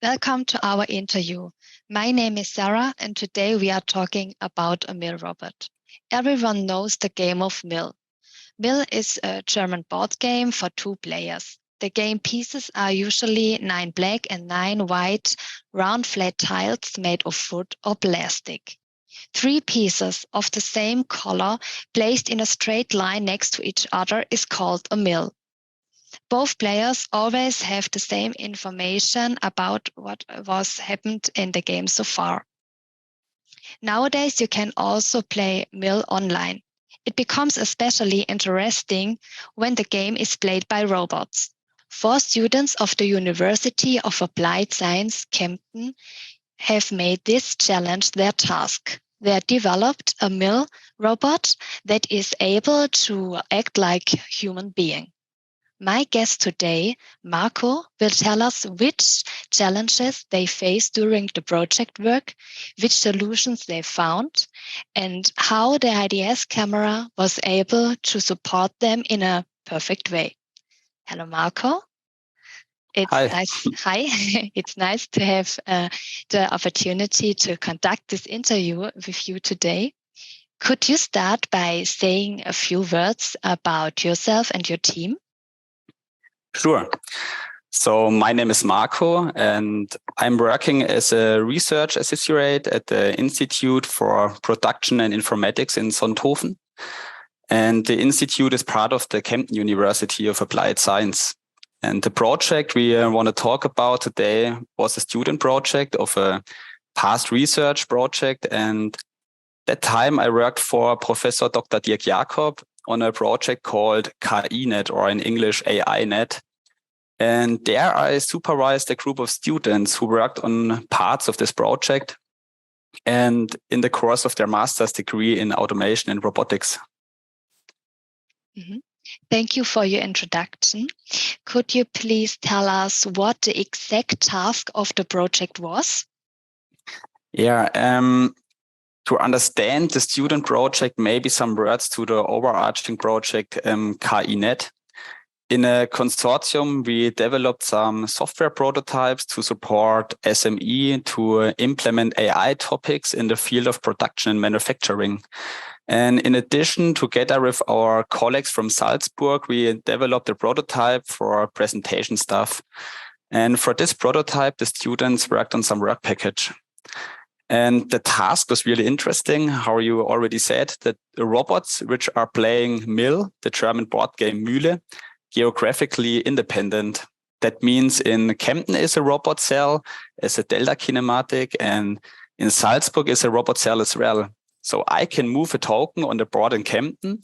Welcome to our interview. My name is Sarah, and today we are talking about a mill robot. Everyone knows the game of Mill. Mill is a German board game for 2 players. The game pieces are usually 9 black and 9 white round flat tiles made of wood or plastic. 3 pieces of the same color placed in a straight line next to each other is called a mill. Both players always have the same information about what was happened in the game so far. Nowadays, you can also play Mill online. It becomes especially interesting when the game is played by robots. 4 students of the University of Applied Science, Kempten, have made this challenge their task. They developed a Mill robot that is able to act like a human being. My guest today, Marco, will tell us which challenges they faced during the project work, which solutions they found, and how the IDS camera was able to support them in a perfect way. Hello, Marco. It's Hi. nice. Hi. It's nice to have the opportunity to conduct this interview with you today. Could you start by saying a few words about yourself and your team? Sure. So my name is Marco, and I'm working as a research associate at the Institute for Production and Informatics in Sonthofen. And the institute is part of the Kempten University of Applied Science. And the project we want to talk about today was a student project of a past research project. And that time I worked for Professor Dr. Dirk Jakob on a project called KI-Net, or in English AI-Net. And there I supervised a group of students who worked on parts of this project and in the course of their master's degree in automation and robotics. Mm-hmm. Thank you for your introduction. Could you please tell us what the exact task of the project was? Yeah, to understand the student project, maybe some words to the overarching project KI-Net. In a consortium, we developed some software prototypes to support SME to implement AI topics in the field of production and manufacturing. And in addition, together with our colleagues from Salzburg, we developed a prototype for presentation stuff. And for this prototype, the students worked on some work package. And the task was really interesting, how you already said, that the robots which are playing Mill, the German board game Mühle, geographically independent. That means in Kempten is a robot cell as a Delta kinematic, and in Salzburg is a robot cell as well. So I can move a token on the board in Kempten,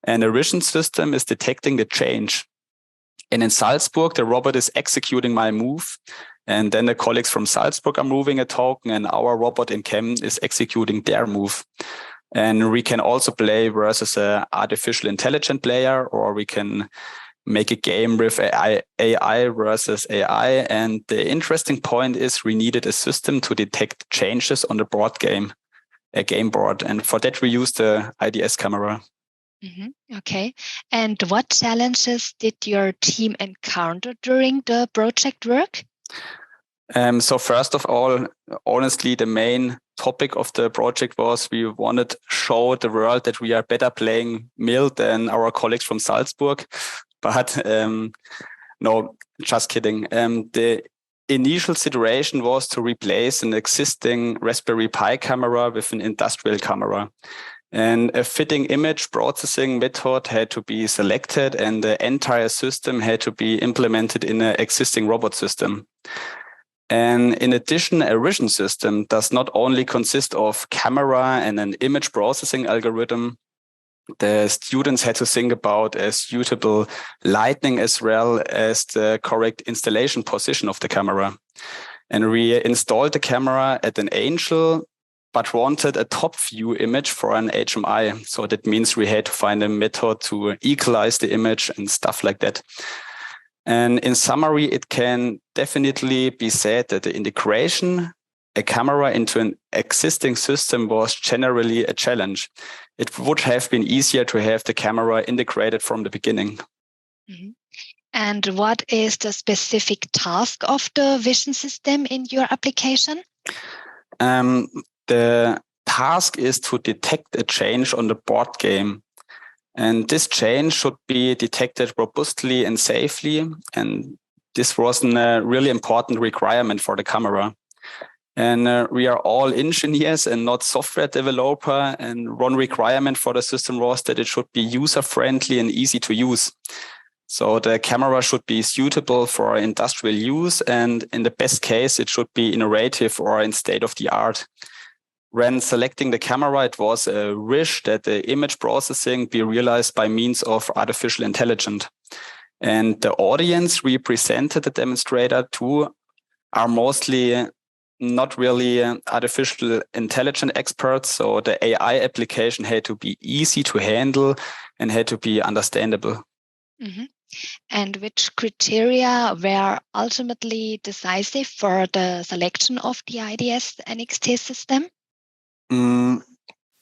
and a vision system is detecting the change. And in Salzburg, the robot is executing my move, and then the colleagues from Salzburg are moving a token, and our robot in Kempten is executing their move. And we can also play versus an artificial intelligent player, or we can make a game with AI versus AI. And the interesting point is we needed a system to detect changes on the board game, a game board. And for that, we used the IDS camera. Mm-hmm. Okay. And what challenges did your team encounter during the project work? So first of all, honestly, the main topic of the project was we wanted to show the world that we are better playing Mill than our colleagues from Salzburg. But no, just kidding. The initial situation was to replace an existing Raspberry Pi camera with an industrial camera. And a fitting image processing method had to be selected, and the entire system had to be implemented in an existing robot system. And in addition, a vision system does not only consist of camera and an image processing algorithm. The students had to think about a suitable lighting as well as the correct installation position of the camera. And we installed the camera at an Angel, but wanted a top view image for an HMI. So that means we had to find a method to equalize the image and stuff like that. And in summary, it can definitely be said that the integration a camera into an existing system was generally a challenge. It would have been easier to have the camera integrated from the beginning. Mm-hmm. And what is the specific task of the vision system in your application? The task is to detect a change on the board game. And this change should be detected robustly and safely. And this was a really important requirement for the camera. And we are all engineers and not software developer. And one requirement for the system was that it should be user-friendly and easy to use. So the camera should be suitable for industrial use. And in the best case, it should be innovative or in state of the art. When selecting the camera, it was a wish that the image processing be realized by means of artificial intelligence. And the audience we presented the demonstrator to are mostly not really artificial intelligence experts. So the AI application had to be easy to handle and had to be understandable. Mm-hmm. And which criteria were ultimately decisive for the selection of the IDS NXT system?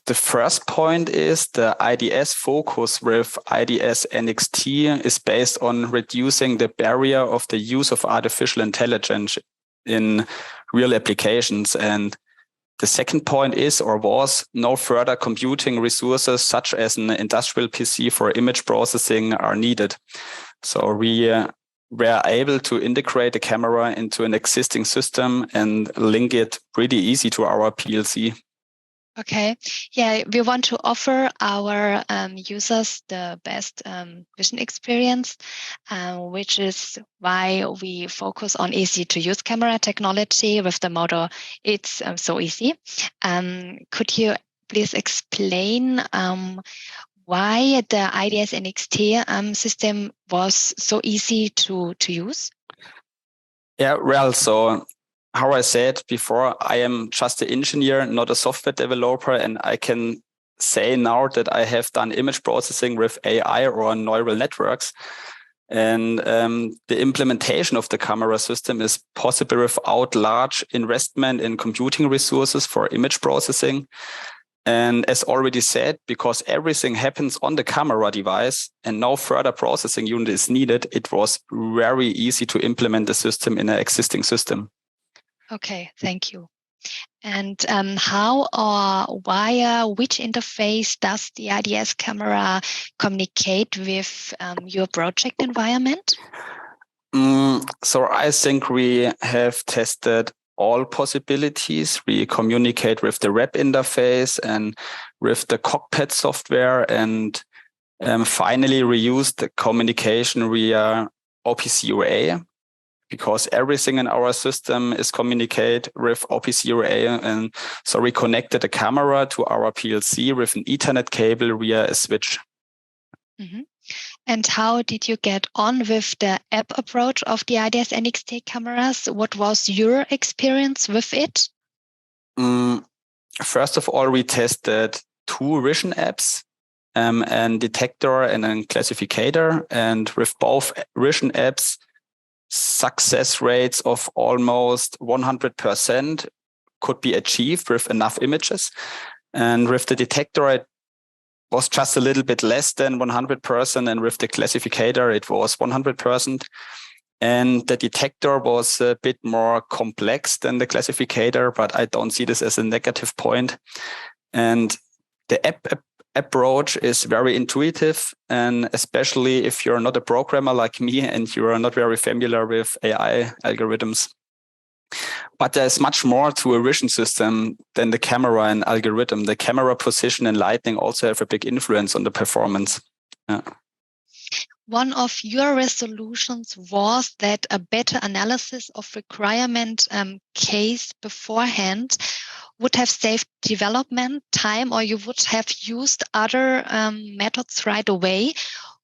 The first point is the IDS focus with IDS NXT is based on reducing the barrier of the use of artificial intelligence in real applications. And the second point is or was no further computing resources such as an industrial PC for image processing are needed. So we were able to integrate the camera into an existing system and link it pretty easy to our PLC. Okay. Yeah, we want to offer our users the best vision experience, which is why we focus on easy to use camera technology with the motto, it's so easy. Could you please explain why the IDS NXT system was so easy to use? Yeah, well, so how I said before, I am just an engineer, not a software developer, and I can say now that I have done image processing with AI or neural networks. And the implementation of the camera system is possible without large investment in computing resources for image processing. And as already said, because everything happens on the camera device and no further processing unit is needed, it was very easy to implement the system in an existing system. Okay, thank you. And how or via which interface does the IDS camera communicate with your project environment? So I think we have tested all possibilities. We communicate with the web interface and with the cockpit software, and finally we use the communication via OPC UA, because everything in our system is communicate with OPC UA. And so we connected the camera to our PLC with an Ethernet cable via a switch. Mm-hmm. And how did you get on with the app approach of the IDS NXT cameras? What was your experience with it? First of all, we tested two vision apps, a detector and a classificator. And with both vision apps, success rates of almost 100% could be achieved with enough images. And with the detector, it was just a little bit less than 100%. And with the classificator, it was 100%. And the detector was a bit more complex than the classificator, but I don't see this as a negative point. And the app approach is very intuitive, and especially if you're not a programmer like me and you are not very familiar with AI algorithms. But there's much more to a vision system than the camera and algorithm. The camera position and lighting also have a big influence on the performance. Yeah. One of your resolutions was that a better analysis of requirement case beforehand would have saved development time, or you would have used other methods right away.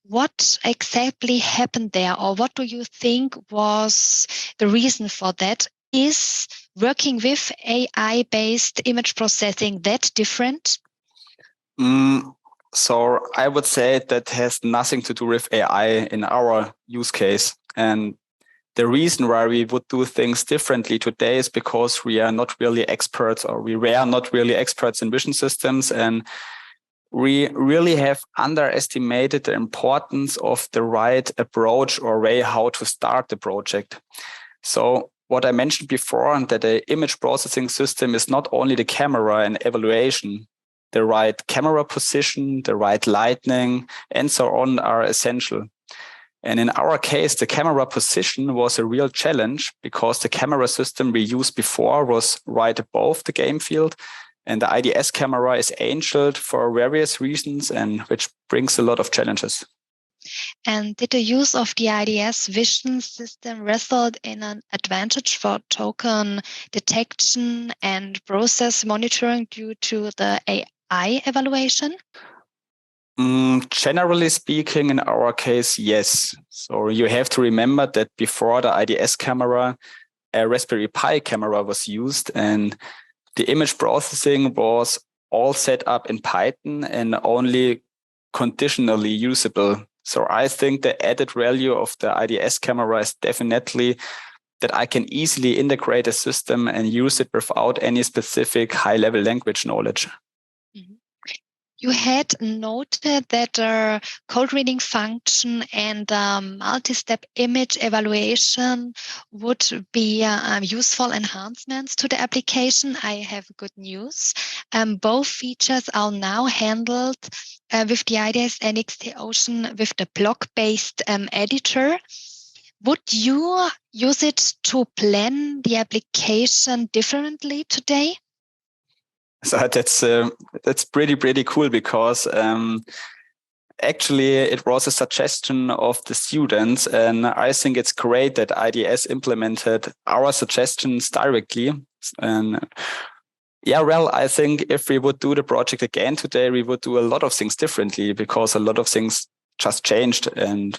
What exactly happened there, or what do you think was the reason for that? Is working with AI-based image processing that different? So I would say that has nothing to do with AI in our use case. And the reason why we would do things differently today is because we are not really experts, or we were not really experts in vision systems. And we really have underestimated the importance of the right approach or way how to start the project. So what I mentioned before, that the image processing system is not only the camera and evaluation. The right camera position, the right lighting, and so on are essential. And in our case, the camera position was a real challenge because the camera system we used before was right above the game field. And the IDS camera is angled for various reasons, and which brings a lot of challenges. And did the use of the IDS vision system result in an advantage for token detection and process monitoring due to the AI evaluation? Generally speaking, in our case, yes. So you have to remember that before the IDS camera, a Raspberry Pi camera was used, and the image processing was all set up in Python and only conditionally usable. So I think the added value of the IDS camera is definitely that I can easily integrate a system and use it without any specific high-level language knowledge. Mm-hmm. You had noted that the code reading function and multi-step image evaluation would be useful enhancements to the application. I have good news. Both features are now handled with the IDS NXT Ocean with the block-based editor. Would you use it to plan the application differently today? So that's pretty cool because actually it was a suggestion of the students, and I think it's great that IDS implemented our suggestions directly. And yeah, well, I think if we would do the project again today, we would do a lot of things differently because a lot of things just changed. And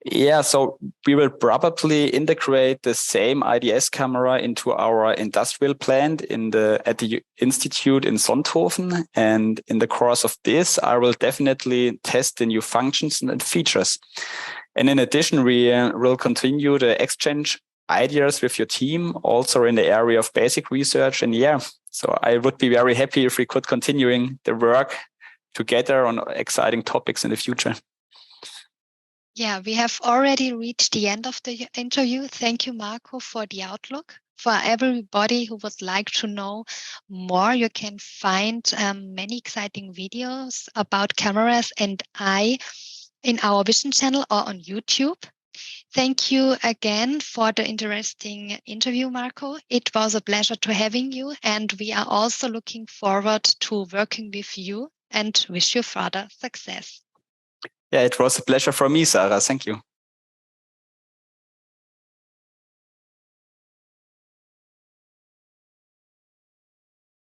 yeah, so we will probably integrate the same IDS camera into our industrial plant at the institute in Sonthofen. And in the course of this, I will definitely test the new functions and features. And in addition, we will continue to exchange ideas with your team, also in the area of basic research. And yeah, so I would be very happy if we could continuing the work together on exciting topics in the future. Yeah, we have already reached the end of the interview. Thank you, Marco, for the outlook. For everybody who would like to know more, you can find many exciting videos about cameras and AI in our Vision channel or on YouTube. Thank you again for the interesting interview, Marco. It was a pleasure to having you, and we are also looking forward to working with you and wish you further success. Yeah, it was a pleasure for me, Sarah. Thank you.